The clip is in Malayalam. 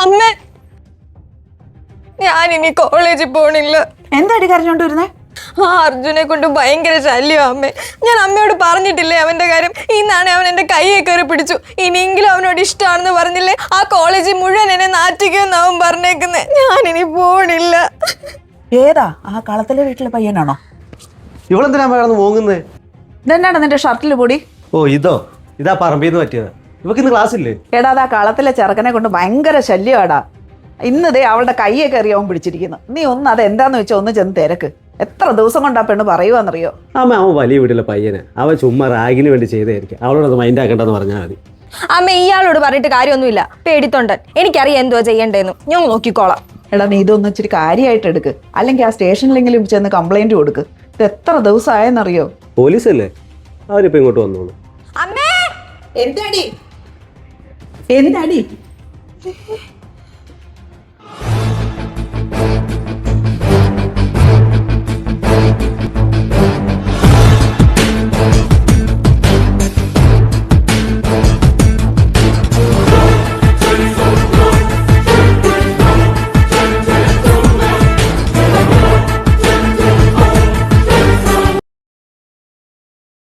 അമ്മ ഞാനിനി കോളേജിൽ പോണില്ല. എന്താടി കരഞ്ഞോണ്ട് വരുന്നേ? ആ അർജുനെ കൊണ്ട് ഭയങ്കര ശല്യം അമ്മേ. ഞാൻ അമ്മയോട് പറഞ്ഞിട്ടില്ലേ അവന്റെ കാര്യം? ഇന്നാണ് അവൻ എന്റെ കൈയെ കയറി പിടിച്ചു. ഇനിയെങ്കിലും അവനോട് ഇഷ്ടമാണെന്ന് പറഞ്ഞില്ലേ? ആ കോളേജിൽ മുഴുവൻ എന്നെ നാറ്റിക്കുമെന്ന് അവൻ പറഞ്ഞേക്കുന്നേ. ഞാനിനി പോണില്ല. ഏതാ ആ കളത്തിലെ വീട്ടിലെ പയ്യനാണോ? ഇവളെന്തിനാ കിടന്ന് മോങ്ങുന്നേ? ഇതെന്നാണ് നിന്റെ ഷർട്ടിൽ പൊടി? ഓ ഇതാ പറമ്പിന്ന് പറ്റിയതാ. ഇവക്ക് ഇന്ന് ക്ലാസ് ഇല്ലേ? എടാ അതാ കളത്തിലെ ചെറുക്കനെ കൊണ്ട് ഭയങ്കര ശല്യമാടാ. ഇന്നതേ അവളുടെ കൈയൊക്കെ അറിയാൻ പിടിച്ചിരിക്കുന്നു. നീ ഒന്ന് അത് എന്താന്ന് വെച്ചാൽ ഒന്ന് ചെന്ന് തിരക്ക്. എത്ര ദിവസം കൊണ്ട് ആ പെണ്ണ് പറയുവാന്നറിയോ? അവൻ വലിയ വീട്ടിലെ പയ്യനെ അവൻ ചുമ്മാ റാഗിന് വേണ്ടി ചെയ്തായിരിക്കും. അവളോടത് മൈൻഡ് ആക്കണ്ടെന്ന് പറഞ്ഞാൽ മതി. അമ്മ ഇയാളോട് പറഞ്ഞിട്ട് കാര്യമൊന്നുമില്ല. പേടിത്തൊണ്ടൻ. എനിക്കറിയാം എന്തുവാ ചെയ്യണ്ടേന്ന്. ഞാൻ നോക്കിക്കോളാം. എടാ നീ ഇതൊന്നും ഇച്ചിരി കാര്യമായിട്ട് എടുക്ക്. അല്ലെങ്കിൽ ആ സ്റ്റേഷനിലെങ്കിലും ചെന്ന് കംപ്ലൈന്റ് കൊടുക്ക്. ഇത് എത്ര ദിവസമായെന്നറിയോ? പോലീസല്ലേ, അവരിപ്പോ ഇങ്ങോട്ട് വന്നോളൂ. അമ്മേ എന്താടി?